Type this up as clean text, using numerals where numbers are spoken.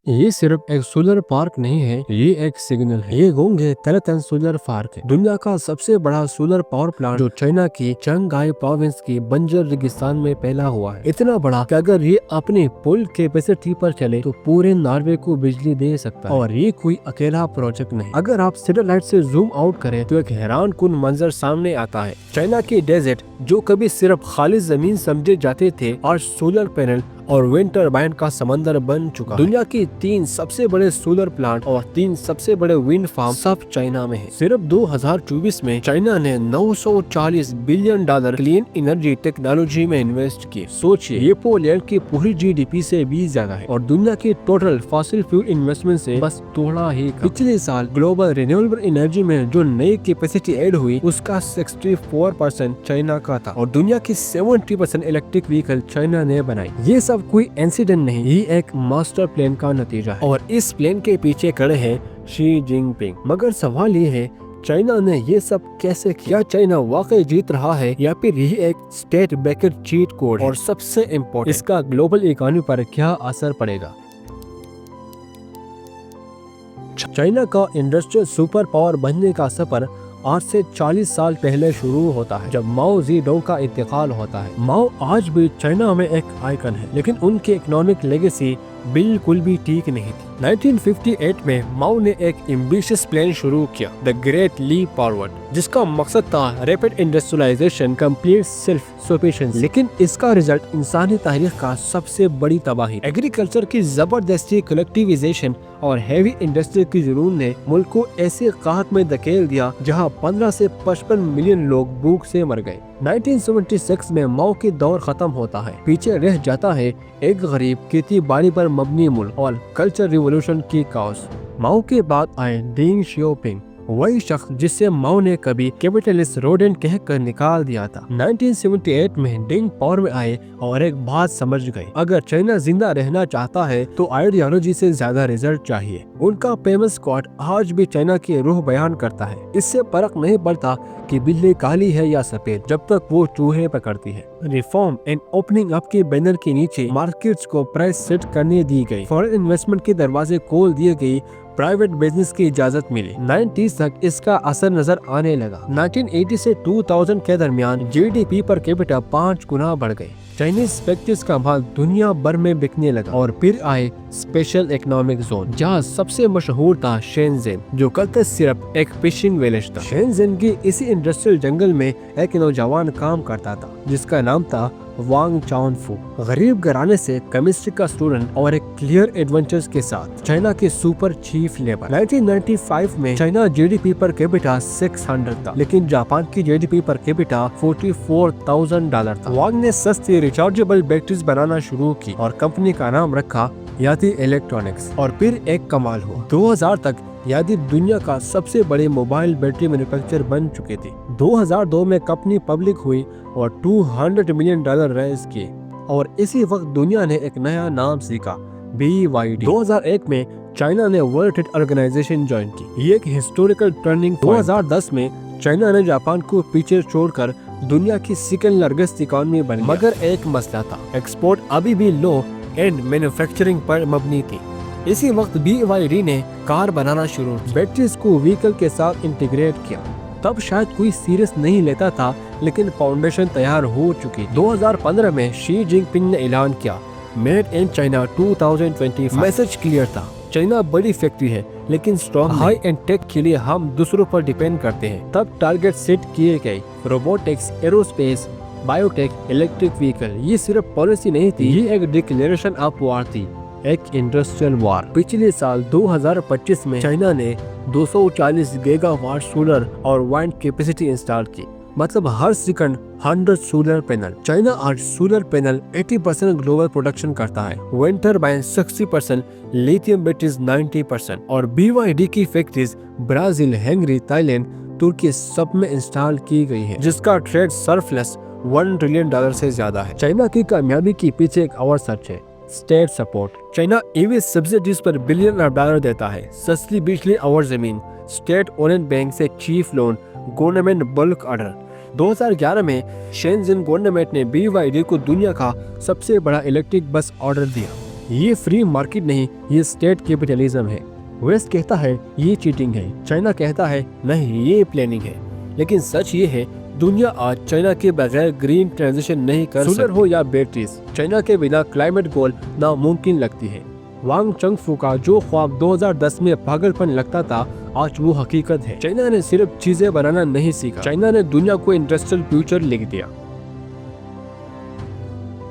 ये सिर्फ एक सोलर पार्क नहीं है, ये एक सिग्नल है। ये गोंगे तेलेतन सोलर पार्क है, दुनिया का सबसे बड़ा सोलर पावर प्लांट जो चाइना की चंगाई प्रोविंस की बंजर रेगिस्तान में फैला हुआ है। इतना बड़ा कि अगर ये अपनी फुल कैपेसिटी पर चले तो पूरे नॉर्वे को बिजली दे सकता है। और ये कोई अकेला प्रोजेक्ट नहीं। अगर आप सैटेलाइट से जूम आउट करें तो एक हैरान कुन मंजर सामने आता है। चाइना के डेजर्ट जो कभी सिर्फ खाली जमीन समझे जाते थे, आज सोलर पैनल और विंड टरबाइन का समंदर बन चुका। दुनिया की 3 सबसे बड़े सोलर प्लांट और 3 सबसे बड़े विंड फार्म सब चाइना में है। सिर्फ 2024 में चाइना ने $940 बिलियन क्लीन एनर्जी टेक्नोलॉजी में इन्वेस्ट किए। सोचिए, ये पोलैंड की पूरी जीडीपी से भी ज्यादा है और दुनिया की टोटल फॉसिल फ्यूल इन्वेस्टमेंट से बस थोड़ा ही कम। पिछले साल ग्लोबल रिन्यूएबल एनर्जी में जो नई कैपेसिटी ऐड हुई उसका 64% चाइना का था और दुनिया की 70% इलेक्ट्रिक व्हीकल चाइना ने बनाई। ये सब कोई इंसिडेंट नहीं, ये एक मास्टर प्लान का नतीजा है और इस प्लान के पीछे खड़े हैं शी जिनपिंग। मगर सवाल ये है, चाइना ने ये सब कैसे किया? चाइना वाकई जीत रहा है या फिर ये एक स्टेट बैकड चीट कोड है? और सबसे इम्पोर्टेंट, इसका ग्लोबल इकोनॉमी पर क्या असर पड़ेगा? चाइना का इंडस्ट्रियल सुपर पावर बनने का सफर आज से 40 साल पहले शुरू होता है, जब माओ ज़ेडोंग का इंतकाल होता है। माओ आज भी चाइना में एक आइकन है, लेकिन उनकी इकोनॉमिक लेगेसी बिल्कुल भी ठीक नहीं थी। 1958 में माओ ने एक एम्बिशियस प्लान शुरू किया, द ग्रेट लीप फॉरवर्ड, जिसका मकसद था rapid industrialisation, complete self sufficiency. लेकिन इसका रिजल्ट इंसानी तारीख का सबसे बड़ी तबाही। एग्रीकल्चर की जबरदस्ती कलेक्टिवाइजेशन और हेवी इंडस्ट्री की जुनून ने मुल्क को ऐसे कहत में धकेल दिया जहां 15 से 55 मिलियन लोग भूख से मर गए। 1976 में माओ की दौर खत्म होता है, पीछे रह जाता है एक गरीब खेती बाड़ी पर मबनी मुल्क और कल्चर रिवॉल्यूशन की काउस। माओ के बाद आए डेंग शियाओपिंग, वही शख्स जिससे माओ ने कभी कैपिटलिस्ट रोडेंट कहकर निकाल दिया था। 1978 में डेंग पावर में आए और एक बात समझ गए, अगर चाइना जिंदा रहना चाहता है तो आइडियोलॉजी से ज्यादा रिजल्ट चाहिए। उनका फेमस स्क्वाड आज भी चाइना की रूह बयान करता है, इससे फर्क नहीं पड़ता कि बिल्ली काली है या सफेद, जब तक वो चूहे पकड़ती है। रिफॉर्म एंड ओपनिंग अप के बैनर के नीचे मार्केट्स को प्राइस सेट करने दी गई, फॉरेन इन्वेस्टमेंट के दरवाजे खोल दिए गई, प्राइवेट बिजनेस की इजाजत मिली। 90s तक इसका असर नजर आने लगा। 1980 से 2000 के दरमियान जीडीपी पर कैपिटा 5 गुना बढ़ गए। चाइनीज फैक्ट्रीज का माल दुनिया भर में बिकने लगा और फिर आए स्पेशल इकोनॉमिक जोन, जहाँ सबसे मशहूर था शेनज़ेन, जो कल तक सिर्फ एक फिशिंग विलेज था। शेनज़ेन की इसी इंडस्ट्रियल जंगल में एक नौजवान काम करता था जिसका नाम था वांग चाओनफू। गरीब घराने से केमिस्ट्री का स्टूडेंट और एक क्लियर एडवेंचर्स के साथ चाइना के सुपर चीफ लेबर। 1995 में चाइना जीडीपी पर कैपिटा 600 था, लेकिन जापान की जीडीपी पर कैपिटा $44,000 था। वांग ने सस्ती रिचार्जेबल बैटरीज बनाना शुरू की और कंपनी का नाम रखा याती इलेक्ट्रॉनिक्स। और फिर एक कमाल हुआ, 2000 तक यादी दुनिया का सबसे बड़े मोबाइल बैटरी मैन्युफैक्चरर बन चुके थे। 2002 में कंपनी पब्लिक हुई और $200 मिलियन रेज किए और इसी वक्त दुनिया ने एक नया नाम सीखा, BYD। 2001 में चाइना ने वर्ल्ड ट्रेड ऑर्गेनाइजेशन ज्वाइन की, ये एक हिस्टोरिकल टर्निंग। 2010 में चाइना ने जापान को पीछे छोड़कर दुनिया की सेकंड लार्जेस्ट इकोनॉमी बन गया। मगर एक मसला था, एक्सपोर्ट अभी भी लो एंड मैन्युफैक्चरिंग पर मबनी थी। इसी वक्त BYD ने कार बनाना शुरू की, बैटरीज को व्हीकल के साथ इंटीग्रेट किया। तब शायद कोई सीरियस नहीं लेता था, लेकिन फाउंडेशन तैयार हो चुकी। 2015 में शी जिनपिंग ने ऐलान किया, made in China 2025। Message clear था, चाइना बड़ी फैक्ट्री है लेकिन स्ट्रॉन्ग। हाई एंड टेक के लिए हम दूसरों पर डिपेंड करते हैं। तब टारगेट सेट किए गए, robotics, aerospace, biotech, electric vehicle. ये सिर्फ पॉलिसी नहीं थी, ये एक डिक्लेरेशन ऑफ वॉर थी, एक इंडस्ट्रियल वार। पिछले साल 2025 में चाइना ने 240 गीगावाट सोलर और वाइंड कैपेसिटी इंस्टॉल की, मतलब हर सेकंड 100 सोलर पैनल। चाइना आज सोलर पैनल 80% ग्लोबल प्रोडक्शन करता है, विंड टरबाइन 60%, लिथियम बैटरीज 90% और BYD की फैक्ट्रीज ब्राजील, हंगरी, थाईलैंड, तुर्की सब में इंस्टॉल की गई है, जिसका ट्रेड सरप्लस $1 ट्रिलियन से ज्यादा है। चाइना की कामयाबी के पीछे एक और सच है, state support. China EV subsidies पर $बिलियन देता है, सस्ती बिजली और जमीन, स्टेट ओन्ड बैंक से chief loan, government bulk order. 2011 में शेनज़ेन गवर्नमेंट ने BYD को दुनिया का सबसे बड़ा इलेक्ट्रिक बस ऑर्डर दिया। ये फ्री मार्केट नहीं, ये स्टेट कैपिटलिज्म है। वेस्ट कहता है ये चीटिंग है, चाइना कहता है नहीं ये प्लानिंग है। लेकिन सच ये है दुनिया आज चाइना के बगैर ग्रीन ट्रांजिशन नहीं कर सकती। सोलर हो या बैटरीज, चाइना के बिना क्लाइमेट गोल नामुमकिन लगती है। वांग चंगफू का जो ख्वाब 2010 में पागलपन लगता था आज वो हकीकत है। चाइना ने सिर्फ चीजें बनाना नहीं सीखा, चाइना ने दुनिया को इंडस्ट्रियल फ्यूचर लिख दिया।